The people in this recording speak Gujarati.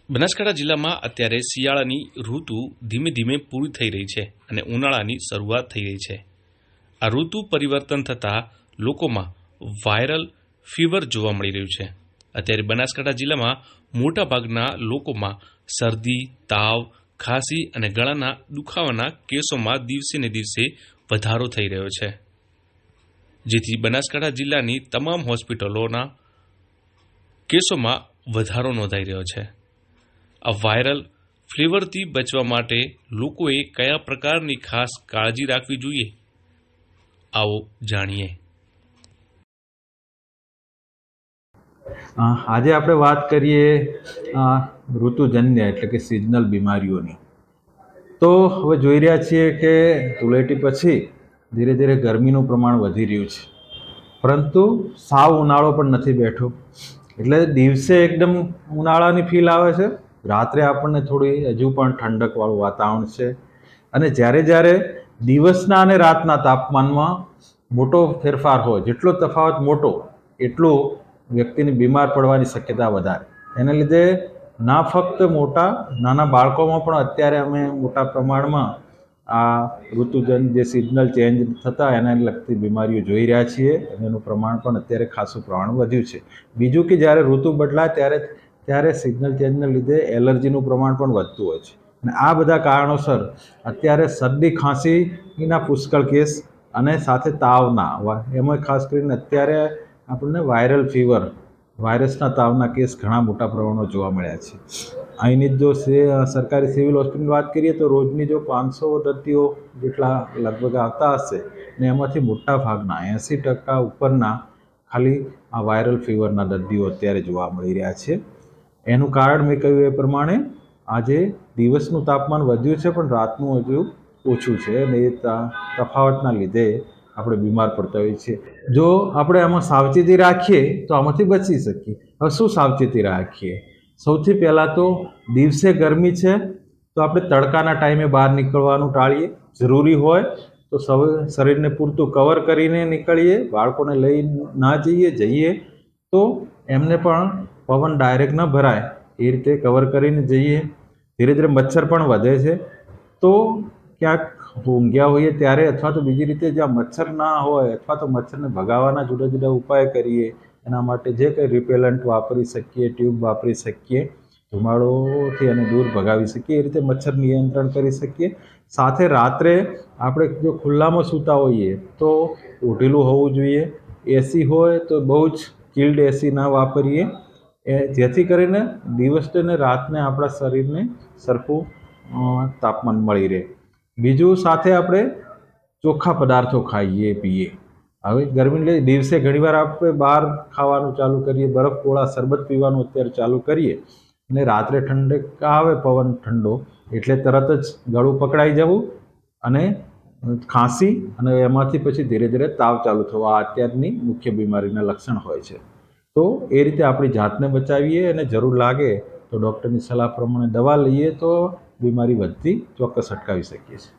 બનાસકાંઠા જિલ્લામાં અત્યારે શિયાળાની ઋતુ ધીમે ધીમે પૂરી થઈ રહી છે અને ઉનાળાની શરૂઆત થઈ રહી છે। આ ઋતુ પરિવર્તન થતાં લોકોમાં વાયરલ ફીવર જોવા મળી રહ્યું છે। અત્યારે બનાસકાંઠા જિલ્લામાં મોટાભાગના લોકોમાં શરદી, તાવ, ખાંસી અને ગળાના દુખાવાના કેસોમાં દિવસે ને દિવસે વધારો થઈ રહ્યો છે, જેથી બનાસકાંઠા જિલ્લાની તમામ હોસ્પિટલોના કેસોમાં વધારો નોંધાઈ રહ્યો છે। આ વાયરલ ફીવરથી બચવા માટે લોકોએ કયા પ્રકારની ખાસ કાળજી રાખવી જોઈએ, આવો જાણીએ। આજે આપણે વાત કરીએ ઋતુજન્ય એટલે કે સિઝનલ બીમારીઓની। તો હવે જોઈ રહ્યા છીએ કે ધૂળેટી પછી ધીરે ધીરે ગરમીનું પ્રમાણ વધી રહ્યું છે, પરંતુ સાવ ઉનાળો પણ નથી બેઠો। એટલે દિવસે એકદમ ઉનાળાની ફીલ આવે છે, રાત્રે આપણને થોડી હજુ પણ ઠંડકવાળું વાતાવરણ છે। અને જ્યારે જ્યારે દિવસના અને રાતના તાપમાનમાં મોટો ફેરફાર હોય, જેટલો તફાવત મોટો એટલું વ્યક્તિને બીમાર પડવાની શક્યતા વધારે। એને લીધે ના ફક્ત નાના બાળકોમાં પણ અત્યારે અમે મોટા પ્રમાણમાં આ ઋતુજન જે સિઝનલ ચેન્જ થતા એને લગતી બીમારીઓ જોઈ રહ્યા છીએ, અને એનું પ્રમાણ પણ અત્યારે ખાસું પ્રમાણ વધ્યું છે। બીજું કે જ્યારે ઋતુ બદલાય ત્યારે સિઝનલ ચેન્જને લીધે એલર્જીનું પ્રમાણ પણ વધતું હોય છે, અને આ બધા કારણોસર અત્યારે શરદી ખાંસીના પુષ્કળ કેસ અને સાથે તાવના, એમાં ખાસ કરીને અત્યારે આપણને વાયરલ ફીવર, વાયરસના તાવના કેસ ઘણા મોટા પ્રમાણમાં જોવા મળ્યા છે। અહીંની જો સરકારી સિવિલ હોસ્પિટલની વાત કરીએ તો રોજની જો 500 દર્દીઓ જેટલા લગભગ આવતા હશે, ને એમાંથી મોટા ભાગના 80% ઉપરના ખાલી આ વાયરલ ફીવરના દર્દીઓ અત્યારે જોવા મળી રહ્યા છે। એનું કારણ મેં કહ્યું એ પ્રમાણે આજે દિવસનું તાપમાન વધ્યું છે પણ રાતનું હજુ ઓછું છે, અને એ તફાવતના લીધે આપણે બીમાર પડતા હોઈએ છીએ। જો આપણે આમાં સાવચેતી રાખીએ તો આમાંથી બચી શકીએ। હવે શું સાવચેતી રાખીએ? સૌથી પહેલાં તો દિવસે ગરમી છે તો આપણે તડકાના ટાઈમે બહાર નીકળવાનું ટાળીએ। જરૂરી હોય તો શરીરને પૂરતું કવર કરીને નીકળીએ। બાળકોને લઈ ના જઈએ તો એમને પણ પવન ડાયરેક્ટ ન ભરાય એ રીતે કવર કરીને જઈએ। ધીરે ધીરે મચ્છર પણ વધે છે, તો ક્યાંક ઊંઘ્યા હોઈએ ત્યારે અથવા તો બીજી રીતે જ્યાં મચ્છર ના હોય અથવા તો મચ્છરને ભગાવવાના જુદા જુદા ઉપાય કરીએ। એના માટે જે કંઈ રિપેલન્ટ વાપરી શકીએ, ટ્યુબ વાપરી શકીએ, ધુમાડોથી એને દૂર ભગાવી શકીએ, એ રીતે મચ્છર નિયંત્રણ કરી શકીએ। સાથે રાત્રે આપણે જો ખુલ્લામાં સૂતા હોઈએ તો ઓઢેલું હોવું જોઈએ। એસી હોય તો બહુ જ ચિલ્ડ એસી ના વાપરીએ, જેથી કરીને દિવસને અને રાતને આપણા શરીરને સરખું તાપમાન મળી રહે। બીજું, સાથે આપણે ચોખ્ખા પદાર્થો ખાઈએ પીએ। હવે ગરમીને લીધે દિવસે ઘણીવાર આપણે બહાર ખાવાનું ચાલુ કરીએ, બરફવાળા શરબત પીવાનું અત્યારે ચાલુ કરીએ, અને રાત્રે ઠંડક આવે પવન ઠંડો એટલે તરત જ ગળું પકડાઈ જવું અને ખાંસી, અને એમાંથી પછી ધીરે ધીરે તાવ ચાલુ થવો, આ અત્યારની મુખ્ય બીમારીના લક્ષણ હોય છે। તો એ રીતે આપણી જાતને બચાવીએ, અને જરૂર લાગે તો ડૉક્ટરની સલાહ પ્રમાણે દવા લઈએ તો બીમારી વધતી ચોક્કસ અટકાવી શકીએ છીએ।